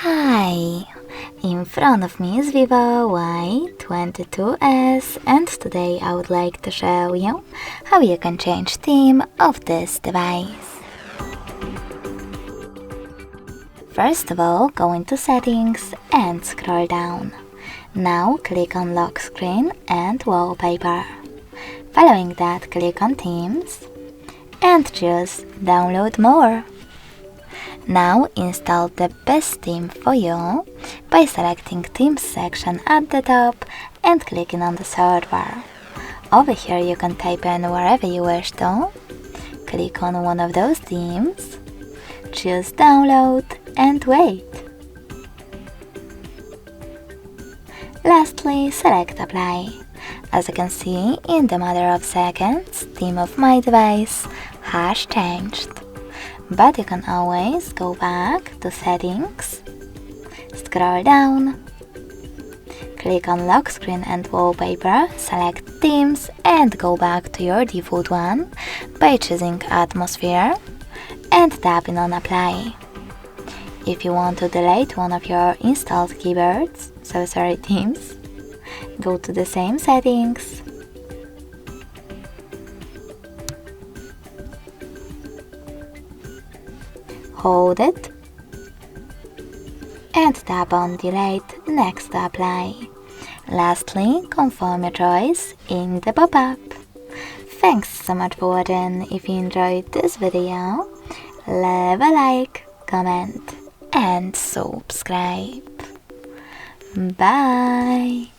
Hi! In front of me is Vivo Y22S, and today I would like to show you how you can change theme of this device. First of all, go into Settings and scroll down. Now click on Lock Screen and Wallpaper. Following that, click on Themes and choose Download More. Now install the best theme for you by selecting Themes section at the top and clicking on the search bar. Over here you can type in wherever you wish to. Click on one of those themes, choose Download and wait. Lastly, select Apply. As you can see, in the matter of seconds, theme of my device has changed. But you can always go back to Settings, scroll down, click on Lock Screen and Wallpaper, select Themes and go back to your default one by choosing Atmosphere and tapping on Apply. If you want to delete one of your installed themes, go to the same settings, hold it and tap on Delete next to Apply. Lastly, confirm your choice in the pop-up. Thanks so much for watching. If you enjoyed this video, leave a like, comment and subscribe. Bye!